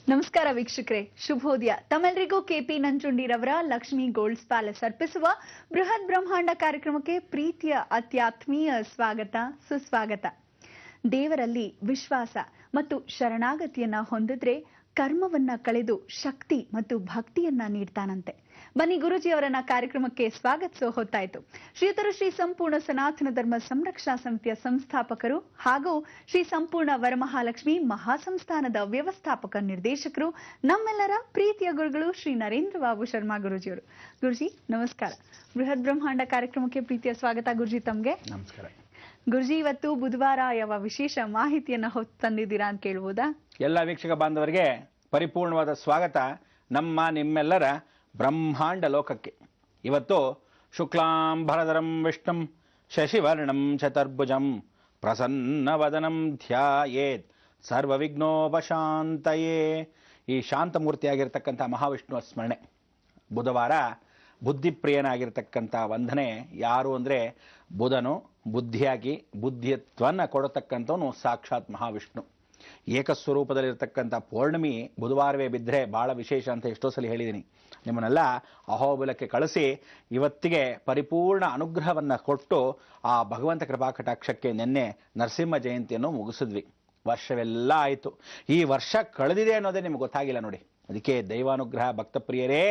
ನಮಸ್ಕಾರ ವೀಕ್ಷಕರೇ, ಶುಭೋದಯ. ತಮ್ಮೆಲ್ಲರಿಗೂ ಕೆಪಿ ನಂಜುಂಡಿರವರ ಲಕ್ಷ್ಮಿ ಗೋಲ್ಡ್ಸ್ ಪ್ಯಾಲೇಸ್ ಅರ್ಪಿಸುವ ಬೃಹತ್ ಬ್ರಹ್ಮಾಂಡ ಕಾರ್ಯಕ್ರಮಕ್ಕೆ ಪ್ರೀತಿಯ ಅತ್ಯಾತ್ಮೀಯ ಸ್ವಾಗತ, ಸುಸ್ವಾಗತ. ದೇವರಲ್ಲಿ ವಿಶ್ವಾಸ ಮತ್ತು ಶರಣಾಗತಿಯನ್ನ ಹೊಂದಿದ್ರೆ ಕರ್ಮವನ್ನ ಕಳೆದು ಶಕ್ತಿ ಮತ್ತು ಭಕ್ತಿಯನ್ನ ನೀಡ್ತಾನಂತೆ. ಬನ್ನಿ ಗುರುಜಿ ಅವರನ್ನ ಕಾರ್ಯಕ್ರಮಕ್ಕೆ ಸ್ವಾಗತಿಸೋ ಹೊತ್ತಾಯ್ತು. ಶ್ರೀಯುತರ ಶ್ರೀ ಸಂಪೂರ್ಣ ಸನಾತನ ಧರ್ಮ ಸಂರಕ್ಷಣಾ ಸಮಿತಿಯ ಸಂಸ್ಥಾಪಕರು ಹಾಗೂ ಶ್ರೀ ಸಂಪೂರ್ಣ ವರಮಹಾಲಕ್ಷ್ಮಿ ಮಹಾಸಂಸ್ಥಾನದ ವ್ಯವಸ್ಥಾಪಕ ನಿರ್ದೇಶಕರು, ನಮ್ಮೆಲ್ಲರ ಪ್ರೀತಿಯ ಗುರುಗಳು ಶ್ರೀ ನರೇಂದ್ರ ಬಾಬು ಶರ್ಮಾ ಗುರುಜಿಯವರು. ಗುರುಜಿ ನಮಸ್ಕಾರ. ಬೃಹತ್ ಬ್ರಹ್ಮಾಂಡ ಕಾರ್ಯಕ್ರಮಕ್ಕೆ ಪ್ರೀತಿಯ ಸ್ವಾಗತ ಗುರುಜಿ ತಮ್ಗೆ. ನಮಸ್ಕಾರ ಗುರುಜಿ. ಇವತ್ತು ಬುಧವಾರ, ಯಾವ ವಿಶೇಷ ಮಾಹಿತಿಯನ್ನ ಹೊತ್ತು ತಂದಿದ್ದೀರಾ ಅಂತ ಕೇಳ್ಬೋದಾ? ಎಲ್ಲ ವೀಕ್ಷಕ ಬಾಂಧವರಿಗೆ ಪರಿಪೂರ್ಣವಾದ ಸ್ವಾಗತ ನಮ್ಮ ನಿಮ್ಮೆಲ್ಲರ ಬ್ರಹ್ಮಾಂಡ ಲೋಕಕ್ಕೆ. ಇವತ್ತು ಶುಕ್ಲಾಂಬರಧರಂ ವಿಷ್ಣುಂ ಶಶಿವರ್ಣಂ ಚತುರ್ಭುಜಂ ಪ್ರಸನ್ನವದನಂ ಧ್ಯಾಯೇತ್ ಸರ್ವವಿಘ್ನೋಪಶಾಂತಯೇ. ಈ ಶಾಂತಮೂರ್ತಿಯಾಗಿರ್ತಕ್ಕಂಥ ಮಹಾವಿಷ್ಣುವ ಸ್ಮರಣೆ. ಬುಧವಾರ ಬುದ್ಧಿಪ್ರಿಯನಾಗಿರ್ತಕ್ಕಂಥ ವಂದನೆ ಯಾರು ಅಂದರೆ ಬುಧನು ಬುದ್ಧಿಯಾಗಿ ಬುದ್ಧಿತ್ವವನ್ನು ಕೊಡತಕ್ಕಂಥವನು ಸಾಕ್ಷಾತ್ ಮಹಾವಿಷ್ಣು. ಏಕಸ್ವರೂಪದಲ್ಲಿರ್ತಕ್ಕಂಥ ಪೌರ್ಣಮಿ ಬುಧವಾರವೇ ಬಿದ್ದರೆ ಭಾಳ ವಿಶೇಷ ಅಂತ ಎಷ್ಟೋ ಸಲ ಹೇಳಿದ್ದೀನಿ. ನಿಮ್ಮನ್ನೆಲ್ಲ ಅಹೋಬಲಕ್ಕೆ ಕಳಿಸಿ ಇವತ್ತಿಗೆ ಪರಿಪೂರ್ಣ ಅನುಗ್ರಹವನ್ನು ಕೊಟ್ಟು ಆ ಭಗವಂತ ಕೃಪಾ ಕಟಾಕ್ಷಕ್ಕೆ ನಿನ್ನೆ ನರಸಿಂಹ ಜಯಂತಿಯನ್ನು ಮುಗಿಸಿದ್ವಿ. ವರ್ಷವೆಲ್ಲ ಆಯಿತು. ಈ ವರ್ಷ ಕಳೆದಿದೆ ಅನ್ನೋದೇ ನಿಮ್ಗೆ ಗೊತ್ತಾಗಿಲ್ಲ ನೋಡಿ. ಅದಕ್ಕೆ ದೈವಾನುಗ್ರಹ ಭಕ್ತಪ್ರಿಯರೇ,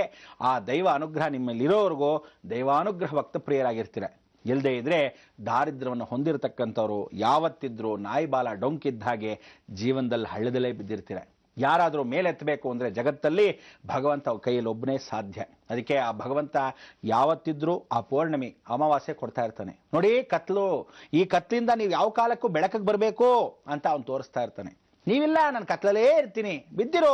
ಆ ದೈವ ಅನುಗ್ರಹ ನಿಮ್ಮಲ್ಲಿರೋವರೆಗೂ ದೈವಾನುಗ್ರಹ ಭಕ್ತಪ್ರಿಯರಾಗಿರ್ತೀರ. ಇಲ್ಲದೇ ಇದ್ರೆ ದಾರಿದ್ರ್ಯವನ್ನು ಹೊಂದಿರತಕ್ಕಂಥವ್ರು ಯಾವತ್ತಿದ್ರೂ ನಾಯಿ ಬಾಲ ಡೊಂಕಿದ್ದ ಹಾಗೆ ಜೀವನದಲ್ಲಿ ಹಳ್ಳದಲ್ಲೇ ಬಿದ್ದಿರ್ತೀರ. ಯಾರಾದರೂ ಮೇಲೆತ್ತಬೇಕು ಅಂದರೆ ಜಗತ್ತಲ್ಲಿ ಭಗವಂತ ಕೈಯಲ್ಲಿ ಒಬ್ಬನೇ ಸಾಧ್ಯ. ಅದಕ್ಕೆ ಆ ಭಗವಂತ ಯಾವತ್ತಿದ್ರೂ ಆ ಪೌರ್ಣಮಿ ಅಮಾವಾಸ್ಯೆ ಕೊಡ್ತಾ ಇರ್ತಾನೆ ನೋಡಿ. ಕತ್ಲು, ಈ ಕತ್ಲಿಂದ ನೀವು ಯಾವ ಕಾಲಕ್ಕೂ ಬೆಳಕಿಗೆ ಬರಬೇಕು ಅಂತ ಅವನು ತೋರಿಸ್ತಾ ಇರ್ತಾನೆ. ನೀವಿಲ್ಲ, ನಾನು ಕತ್ಲಲ್ಲೇ ಇರ್ತೀನಿ, ಬಿದ್ದಿರೋ.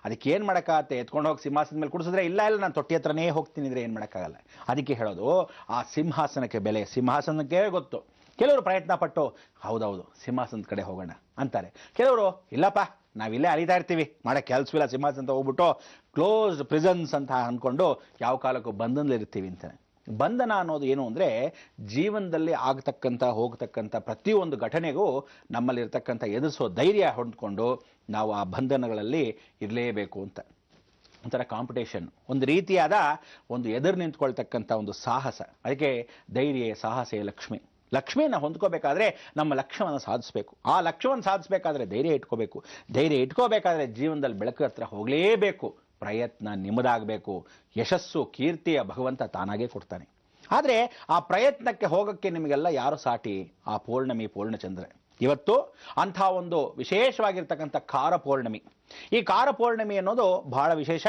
ಅದಕ್ಕೆ ಏನು ಮಾಡೋಕ್ಕಾಗತ್ತೆ? ಎತ್ಕೊಂಡು ಹೋಗಿ ಸಿಂಹಾಸನದ ಮೇಲೆ ಕುಡಿಸಿದ್ರೆ ಇಲ್ಲ ನಾನು ತೊಟ್ಟಿ ಹತ್ರನೇ ಹೋಗ್ತೀನಿ ಅಂದರೆ ಏನು ಮಾಡೋಕ್ಕಾಗಲ್ಲ. ಅದಕ್ಕೆ ಹೇಳೋದು ಆ ಸಿಂಹಾಸನಕ್ಕೆ ಬೆಲೆ. ಸಿಂಹಾಸನಕ್ಕೆ ಗೊತ್ತು. ಕೆಲವರು ಪ್ರಯತ್ನ ಪಟ್ಟು ಹೌದೌದು ಸಿಂಹಾಸನದ ಕಡೆ ಹೋಗೋಣ ಅಂತಾರೆ. ಕೆಲವರು ಇಲ್ಲಪ್ಪ ನಾವಿಲ್ಲೇ ಅಲಿತಾ ಇರ್ತೀವಿ, ಮಾಡೋ ಕೆಲಸವಿಲ್ಲ, ಸಿಂಹಾಸನ ಅಂತ ಹೋಗ್ಬಿಟ್ಟು ಕ್ಲೋಸ್ಡ್ ಪ್ರಿಸನ್ಸ್ ಅಂತ ಅಂದ್ಕೊಂಡು ಯಾವ ಕಾಲಕ್ಕೂ ಬಂಧನದಲ್ಲಿರ್ತೀವಿ ಅಂತಾನೆ. ಬಂಧನ ಅನ್ನೋದು ಏನು ಅಂದರೆ ಜೀವನದಲ್ಲಿ ಆಗ್ತಕ್ಕಂಥ ಹೋಗ್ತಕ್ಕಂಥ ಪ್ರತಿಯೊಂದು ಘಟನೆಗೂ ನಮ್ಮಲ್ಲಿರ್ತಕ್ಕಂಥ ಎದುರಿಸೋ ಧೈರ್ಯ ಹೊಂದ್ಕೊಂಡು ನಾವು ಆ ಬಂಧನಗಳಲ್ಲಿ ಇರಲೇಬೇಕು ಅಂತ. ಒಂಥರ ಕಾಂಪಿಟೇಷನ್, ಒಂದು ರೀತಿಯಾದ ಒಂದು ಎದುರು ನಿಂತ್ಕೊಳ್ತಕ್ಕಂಥ ಒಂದು ಸಾಹಸ. ಅದಕ್ಕೆ ಧೈರ್ಯ ಸಾಹಸೇ ಲಕ್ಷ್ಮಿ. ಲಕ್ಷ್ಮಿಯನ್ನು ಹೊಂದ್ಕೋಬೇಕಾದ್ರೆ ನಮ್ಮ ಲಕ್ಷ್ಯವನ್ನು ಸಾಧಿಸಬೇಕು. ಆ ಲಕ್ಷ್ಯವನ್ನು ಸಾಧಿಸಬೇಕಾದ್ರೆ ಧೈರ್ಯ ಇಟ್ಕೋಬೇಕು. ಧೈರ್ಯ ಇಟ್ಕೋಬೇಕಾದ್ರೆ ಜೀವನದಲ್ಲಿ ಬೆಳಕು ಹತ್ರ ಹೋಗಲೇಬೇಕು. ಪ್ರಯತ್ನ ನಿಮ್ಮದಾಗಬೇಕು. ಯಶಸ್ಸು ಕೀರ್ತಿಯ ಭಗವಂತ ತಾನಾಗೇ ಕೊಡ್ತಾನೆ. ಆದರೆ ಆ ಪ್ರಯತ್ನಕ್ಕೆ ಹೋಗೋಕ್ಕೆ ನಿಮಗೆಲ್ಲ ಯಾರು ಸಾಟಿ? ಆ ಪೌರ್ಣಮಿ, ಪೂರ್ಣಚಂದ್ರ. ಇವತ್ತು ಅಂಥ ಒಂದು ವಿಶೇಷವಾಗಿರ್ತಕ್ಕಂಥ ಕಾರ ಪೌರ್ಣಮಿ. ಈ ಕಾರ ಪೌರ್ಣಮಿ ಅನ್ನೋದು ಬಹಳ ವಿಶೇಷ.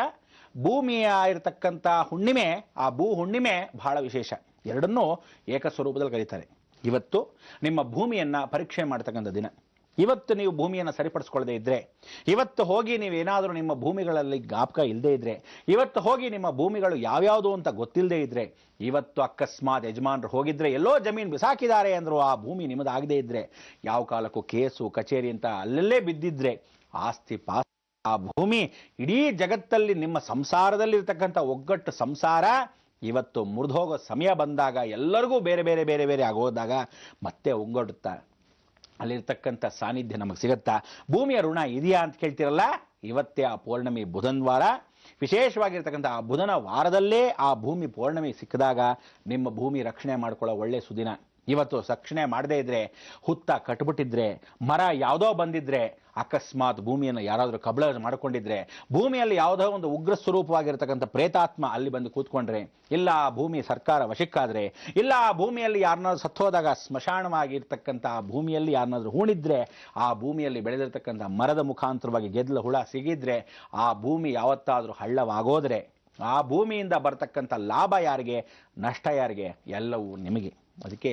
ಭೂಮಿಯ ಇರತಕ್ಕಂಥ ಹುಣ್ಣಿಮೆ, ಆ ಭೂ ಹುಣ್ಣಿಮೆ ಬಹಳ ವಿಶೇಷ. ಎರಡನ್ನೂ ಏಕಸ್ವರೂಪದಲ್ಲಿ ಕರೀತಾರೆ. ಇವತ್ತು ನಿಮ್ಮ ಭೂಮಿಯನ್ನು ಪರೀಕ್ಷೆ ಮಾಡ್ತಕ್ಕಂಥ ದಿನ. ಇವತ್ತು ನೀವು ಭೂಮಿಯನ್ನು ಸರಿಪಡಿಸ್ಕೊಳ್ಳದೆ ಇದ್ದರೆ, ಇವತ್ತು ಹೋಗಿ ನೀವೇನಾದರೂ ನಿಮ್ಮ ಭೂಮಿಗಳಲ್ಲಿ ಜ್ಞಾಪಕ ಇಲ್ಲದೆ ಇದ್ದರೆ, ಇವತ್ತು ಹೋಗಿ ನಿಮ್ಮ ಭೂಮಿಗಳು ಯಾವ್ಯಾವುದು ಅಂತ ಗೊತ್ತಿಲ್ಲದೆ ಇದ್ದರೆ, ಇವತ್ತು ಅಕಸ್ಮಾತ್ ಯಜಮಾನರು ಹೋಗಿದ್ರೆ ಎಲ್ಲೋ ಜಮೀನು ಬಿಸಾಕಿದ್ದಾರೆ ಅಂದರು ಆ ಭೂಮಿ ನಿಮ್ಮದಾಗದೇ ಇದ್ದರೆ, ಯಾವ ಕಾಲಕ್ಕೂ ಕೇಸು ಕಚೇರಿ ಅಂತ ಅಲ್ಲಲ್ಲೇ ಬಿದ್ದಿದ್ರೆ, ಆಸ್ತಿ ಪಾಸ್ತಿ ಆ ಭೂಮಿ ಇಡೀ ಜಗತ್ತಲ್ಲಿ ನಿಮ್ಮ ಸಂಸಾರದಲ್ಲಿರ್ತಕ್ಕಂಥ ಒಗ್ಗಟ್ಟು ಸಂಸಾರ ಇವತ್ತು ಮುರಿದೋಗೋ ಸಮಯ ಬಂದಾಗ, ಎಲ್ಲರಿಗೂ ಬೇರೆ ಬೇರೆ ಬೇರೆ ಬೇರೆ ಆಗೋದಾಗ ಮತ್ತೆ ಒಗ್ಗಡುತ್ತಾ ಅಲ್ಲಿರ್ತಕ್ಕಂಥ ಸಾನ್ನಿಧ್ಯ ನಮಗೆ ಸಿಗುತ್ತಾ? ಭೂಮಿಯ ಋಣ ಇದೆಯಾ ಅಂತ ಕೇಳ್ತಿರಲ್ಲ, ಇವತ್ತೇ ಆ ಪೌರ್ಣಮಿ ಬುಧನ ವಾರ. ವಿಶೇಷವಾಗಿರ್ತಕ್ಕಂಥ ಆ ಬುಧನ ವಾರದಲ್ಲೇ ಆ ಭೂಮಿ ಪೌರ್ಣಮಿ ಸಿಕ್ಕಿದಾಗ ನಿಮ್ಮ ಭೂಮಿ ರಕ್ಷಣೆ ಮಾಡ್ಕೊಳ್ಳೋ ಒಳ್ಳೆ ಸುದಿನ. ಇವತ್ತು ರಕ್ಷಣೆ ಮಾಡದೇ ಇದ್ರೆ, ಹುತ್ತ ಕಟ್ಬಿಟ್ಟಿದ್ರೆ, ಮರ ಯಾವುದೋ ಬಂದಿದ್ರೆ, ಅಕಸ್ಮಾತ್ ಭೂಮಿಯನ್ನು ಯಾರಾದರೂ ಕಬಳ ಮಾಡ್ಕೊಂಡಿದ್ರೆ, ಭೂಮಿಯಲ್ಲಿ ಯಾವುದೋ ಒಂದು ಉಗ್ರ ಸ್ವರೂಪವಾಗಿರ್ತಕ್ಕಂಥ ಪ್ರೇತಾತ್ಮ ಅಲ್ಲಿ ಬಂದು ಕೂತ್ಕೊಂಡ್ರೆ, ಇಲ್ಲ ಆ ಭೂಮಿ ಸರ್ಕಾರ ವಶಕ್ಕಾದರೆ, ಇಲ್ಲ ಆ ಭೂಮಿಯಲ್ಲಿ ಯಾರನ್ನಾದ್ರೂ ಸತ್ತೋದಾಗ ಸ್ಮಶಾನವಾಗಿರ್ತಕ್ಕಂಥ ಆ ಭೂಮಿಯಲ್ಲಿ ಯಾರನ್ನಾದ್ರೂ ಹೂಣಿದ್ರೆ, ಆ ಭೂಮಿಯಲ್ಲಿ ಬೆಳೆದಿರ್ತಕ್ಕಂಥ ಮರದ ಮುಖಾಂತರವಾಗಿ ಗೆದ್ದಲ ಹುಳ ಸಿಗಿದ್ರೆ, ಆ ಭೂಮಿ ಯಾವತ್ತಾದರೂ ಹಳ್ಳವಾಗೋದ್ರೆ, ಆ ಭೂಮಿಯಿಂದ ಬರ್ತಕ್ಕಂಥ ಲಾಭ ಯಾರಿಗೆ, ನಷ್ಟ ಯಾರಿಗೆ? ಎಲ್ಲವೂ ನಿಮಗೆ. ಅದಕ್ಕೆ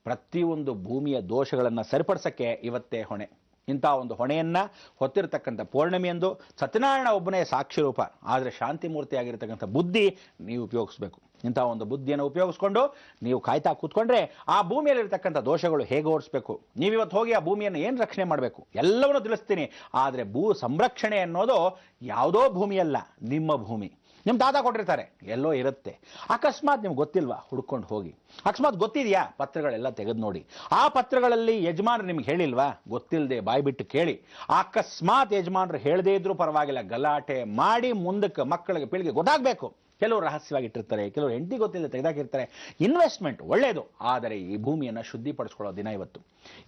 ಪ್ರತಿಯೊಂದು ಭೂಮಿಯ ದೋಷಗಳನ್ನು ಸರಿಪಡಿಸೋಕ್ಕೆ ಇವತ್ತೇ ಹೊಣೆ. ಇಂಥ ಒಂದು ಹೊಣೆಯನ್ನು ಹೊತ್ತಿರತಕ್ಕಂಥ ಪೌರ್ಣಮಿಯಂದು ಸತ್ಯನಾರಾಯಣ ಒಬ್ಬನೇ ಸಾಕ್ಷಿ ರೂಪ. ಆದರೆ ಶಾಂತಿಮೂರ್ತಿಯಾಗಿರ್ತಕ್ಕಂಥ ಬುದ್ಧಿ ನೀವು ಉಪಯೋಗಿಸ್ಬೇಕು. ಇಂಥ ಒಂದು ಬುದ್ಧಿಯನ್ನು ಉಪಯೋಗಿಸ್ಕೊಂಡು ನೀವು ಕಾಯ್ತಾ ಕೂತ್ಕೊಂಡ್ರೆ ಆ ಭೂಮಿಯಲ್ಲಿರ್ತಕ್ಕಂಥ ದೋಷಗಳು ಹೇಗೆ ಓಡಿಸ್ಬೇಕು, ನೀವಿವತ್ತು ಹೋಗಿ ಆ ಭೂಮಿಯನ್ನು ಏನು ರಕ್ಷಣೆ ಮಾಡಬೇಕು ಎಲ್ಲವನ್ನೂ ತಿಳಿಸ್ತೀನಿ. ಆದರೆ ಭೂ ಸಂರಕ್ಷಣೆ ಅನ್ನೋದು ಯಾವುದೋ ಭೂಮಿಯಲ್ಲ, ನಿಮ್ಮ ಭೂಮಿ. ನಿಮ್ಮ ದಾದ ಕೊಟ್ಟಿರ್ತಾರೆ, ಎಲ್ಲೋ ಇರುತ್ತೆ. ಅಕಸ್ಮಾತ್ ನಿಮ್ಗೆ ಗೊತ್ತಿಲ್ವಾ, ಹುಡ್ಕೊಂಡು ಹೋಗಿ. ಅಕಸ್ಮಾತ್ ಗೊತ್ತಿದೆಯಾ, ಪತ್ರಗಳೆಲ್ಲ ತೆಗೆದು ನೋಡಿ. ಆ ಪತ್ರಗಳಲ್ಲಿ ಯಜಮಾನರು ನಿಮ್ಗೆ ಹೇಳಿಲ್ವಾ, ಗೊತ್ತಿಲ್ಲದೆ ಬಾಯಿ ಬಿಟ್ಟು ಕೇಳಿ. ಅಕಸ್ಮಾತ್ ಯಜಮಾನರು ಹೇಳದೇ ಇದ್ರೂ ಪರವಾಗಿಲ್ಲ, ಗಲಾಟೆ ಮಾಡಿ ಮುಂದಕ್ಕೆ ಮಕ್ಕಳಿಗೆ ಪೀಳಿಗೆ ಗೊತ್ತಾಗಬೇಕು. ಕೆಲವರು ರಹಸ್ಯವಾಗಿ ಇಟ್ಟಿರ್ತಾರೆ, ಕೆಲವರು ಹೆಂಡತಿ ಗೊತ್ತಿಲ್ಲದೆ ತೆಗೆದಾಕಿರ್ತಾರೆ. ಇನ್ವೆಸ್ಟ್ಮೆಂಟ್ ಒಳ್ಳೆಯದು, ಆದರೆ ಈ ಭೂಮಿಯನ್ನು ಶುದ್ಧಿಪಡಿಸ್ಕೊಳ್ಳೋ ದಿನ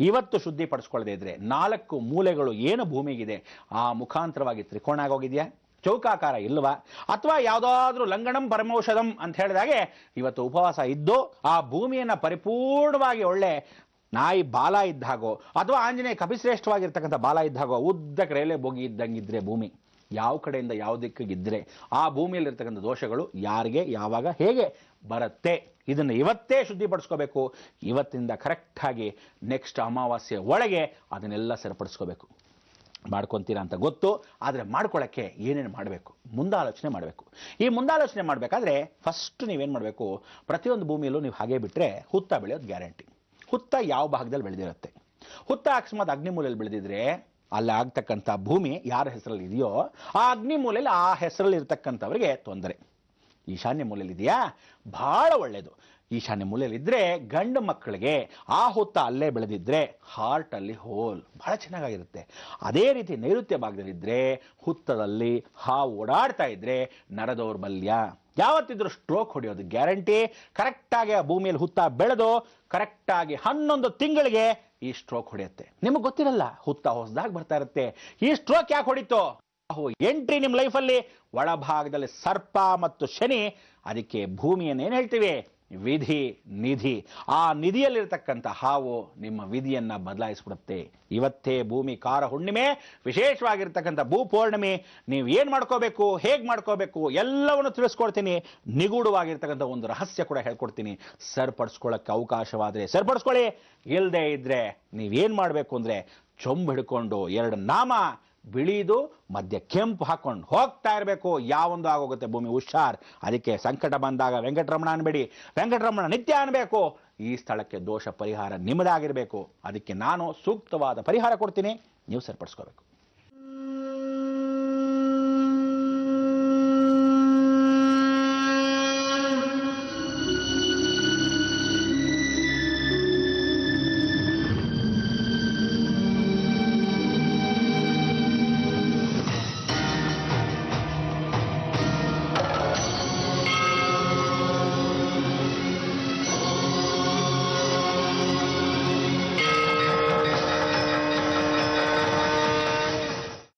ಇವತ್ತು ಶುದ್ಧಿಪಡಿಸ್ಕೊಳ್ಳದೇ ಇದ್ರೆ 4 ಮೂಲೆಗಳು ಏನು ಭೂಮಿಗಿದೆ ಆ ಮುಖಾಂತರವಾಗಿ ತ್ರಿಕೋಣ ಆಗೋಗಿದೆಯಾ, ಚೌಕಾಕಾರ ಇಲ್ವಾ, ಅಥವಾ ಯಾವುದಾದ್ರೂ ಲಂಗಣಂ ಪರಮೌಷಧಂ ಅಂತ ಹೇಳಿದಾಗೆ ಇವತ್ತು ಉಪವಾಸ ಇದ್ದು ಆ ಭೂಮಿಯನ್ನು ಪರಿಪೂರ್ಣವಾಗಿ ಒಳ್ಳೆ ನಾಯಿ ಬಾಲ ಇದ್ದಾಗೋ ಅಥವಾ ಆಂಜನೇಯ ಕಪಿಶ್ರೇಷ್ಠವಾಗಿರ್ತಕ್ಕಂಥ ಬಾಲ ಇದ್ದಾಗೋ ಉದ್ದಕ್ಕೆ ರೇಲೆ ಬೋಗಿ ಇದ್ದಂಗಿದ್ರೆ ಭೂಮಿ ಯಾವ ಕಡೆಯಿಂದ ಯಾವ ದಿಕ್ಕಿಗಿದ್ರೆ ಆ ಭೂಮಿಯಲ್ಲಿರ್ತಕ್ಕಂಥ ದೋಷಗಳು ಯಾರಿಗೆ ಯಾವಾಗ ಹೇಗೆ ಬರುತ್ತೆ, ಇದನ್ನು ಇವತ್ತೇ ಶುದ್ಧಿಪಡಿಸ್ಕೋಬೇಕು. ಇವತ್ತಿಂದ ಕರೆಕ್ಟಾಗಿ ನೆಕ್ಸ್ಟ್ ಅಮಾವಾಸ್ಯೆ ಒಳಗೆ ಅದನ್ನೆಲ್ಲ ಸರಿಪಡಿಸ್ಕೋಬೇಕು. ಮಾಡ್ಕೊತೀರಾ ಅಂತ ಗೊತ್ತು, ಆದರೆ ಮಾಡ್ಕೊಳ್ಳೋಕ್ಕೆ ಏನೇನು ಮಾಡಬೇಕು ಮುಂದಾಲೋಚನೆ ಮಾಡಬೇಕು. ಈ ಮುಂದಾಲೋಚನೆ ಮಾಡಬೇಕಾದ್ರೆ ಫಸ್ಟ್ ನೀವೇನು ಮಾಡಬೇಕು, ಪ್ರತಿಯೊಂದು ಭೂಮಿಯಲ್ಲೂ ನೀವು ಹಾಗೆ ಬಿಟ್ಟರೆ ಹುತ್ತ ಬೆಳೆಯೋದು ಗ್ಯಾರಂಟಿ. ಹುತ್ತ ಯಾವ ಭಾಗದಲ್ಲಿ ಬೆಳೆದಿರುತ್ತೆ, ಹುತ್ತ ಅಕಸ್ಮಾತ್ ಅಗ್ನಿಮೂಲೆಯಲ್ಲಿ ಬೆಳೆದಿದ್ರೆ ಅಲ್ಲಿ ಆಗ್ತಕ್ಕಂಥ ಭೂಮಿ ಯಾರ ಹೆಸರಲ್ಲಿ ಇದೆಯೋ ಆ ಅಗ್ನಿಮೂಲೆಯಲ್ಲಿ ಆ ಹೆಸರಲ್ಲಿ ಇರ್ತಕ್ಕಂಥವ್ರಿಗೆ ತೊಂದರೆ. ಈಶಾನ್ಯ ಮೂಲೆಯಲ್ಲಿ ಇದೆಯಾ, ಬಹಳ ಒಳ್ಳೆಯದು. ಈಶಾನ್ಯ ಮೂಲೆಯಲ್ಲಿ ಇದ್ರೆ ಗಂಡು ಮಕ್ಕಳಿಗೆ ಆ ಹುತ್ತ ಅಲ್ಲೇ ಬೆಳೆದಿದ್ರೆ ಹಾರ್ಟಲ್ಲಿ ಹೋಲ್ ಬಹಳ ಚೆನ್ನಾಗಿರುತ್ತೆ. ಅದೇ ರೀತಿ ನೈಋತ್ಯ ಭಾಗದಲ್ಲಿದ್ದರೆ ಹುತ್ತದಲ್ಲಿ ಹಾವು ಓಡಾಡ್ತಾ ಇದ್ರೆ ನರದೌರ್ಬಲ್ಯ, ಯಾವತ್ತಿದ್ರೂ ಸ್ಟ್ರೋಕ್ ಹೊಡೆಯೋದು ಗ್ಯಾರಂಟಿ. ಕರೆಕ್ಟಾಗಿ ಆ ಭೂಮಿಯಲ್ಲಿ ಹುತ್ತ ಬೆಳೆದು ಕರೆಕ್ಟಾಗಿ 11 ತಿಂಗಳಿಗೆ ಈ ಸ್ಟ್ರೋಕ್ ಹೊಡೆಯುತ್ತೆ. ನಿಮಗೆ ಗೊತ್ತಿರಲ್ಲ, ಹುತ್ತ ಹೊಸದಾಗಿ ಬರ್ತಾ ಇರುತ್ತೆ. ಈ ಸ್ಟ್ರೋಕ್ ಯಾಕೆ ಹೊಡಿತು, ಎಂಟ್ರಿ ನಿಮ್ಮ ಲೈಫಲ್ಲಿ ಒಳಭಾಗದಲ್ಲಿ ಸರ್ಪ ಮತ್ತು ಶನಿ. ಅದಕ್ಕೆ ಭೂಮಿಯನ್ನು ಏನು ಹೇಳ್ತೀವಿ, ವಿಧಿ ನಿಧಿ. ಆ ನಿಧಿಯಲ್ಲಿರ್ತಕ್ಕಂಥ ಹಾವು ನಿಮ್ಮ ವಿಧಿಯನ್ನ ಬದಲಾಯಿಸ್ಬಿಡುತ್ತೆ. ಇವತ್ತೇ ಭೂಮಿ ಕಾರ ಹುಣ್ಣಿಮೆ, ವಿಶೇಷವಾಗಿರ್ತಕ್ಕಂಥ ಭೂಪೌರ್ಣಿಮೆ. ನೀವು ಏನು ಮಾಡ್ಕೋಬೇಕು, ಹೇಗೆ ಮಾಡ್ಕೋಬೇಕು ಎಲ್ಲವನ್ನು ತಿಳಿಸ್ಕೊಡ್ತೀನಿ. ನಿಗೂಢವಾಗಿರ್ತಕ್ಕಂಥ ಒಂದು ರಹಸ್ಯ ಕೂಡ ಹೇಳ್ಕೊಡ್ತೀನಿ. ಸರಿಪಡಿಸ್ಕೊಳ್ಳೋಕ್ಕೆ ಅವಕಾಶವಾದರೆ ಸರಿಪಡಿಸ್ಕೊಳ್ಳಿ, ಇಲ್ಲದೆ ಇದ್ರೆ ನೀವೇನು ಮಾಡಬೇಕು ಅಂದರೆ ಚೊಂಬು ಹಿಡ್ಕೊಂಡು 2 ನಾಮ ಬಿಳಿದು ಮಧ್ಯ ಕೆಂಪು ಹಾಕೊಂಡು ಹೋಗ್ತಾ ಇರಬೇಕು. ಯಾವೊಂದು ಆಗೋಗುತ್ತೆ ಭೂಮಿ, ಹುಷಾರ್. ಅದಕ್ಕೆ ಸಂಕಟ ಬಂದಾಗ ವೆಂಕಟರಮಣ ಅನ್ಬೇಡಿ, ವೆಂಕಟರಮಣ ನಿತ್ಯ ಅನ್ಬೇಕು. ಈ ಸ್ಥಳಕ್ಕೆ ದೋಷ ಪರಿಹಾರ ನಿಮ್ಮದಾಗಿರಬೇಕು. ಅದಕ್ಕೆ ನಾನು ಸೂಕ್ತವಾದ ಪರಿಹಾರ ಕೊಡ್ತೀನಿ, ನೀವು ಸರಿಪಡಿಸ್ಕೋಬೇಕು.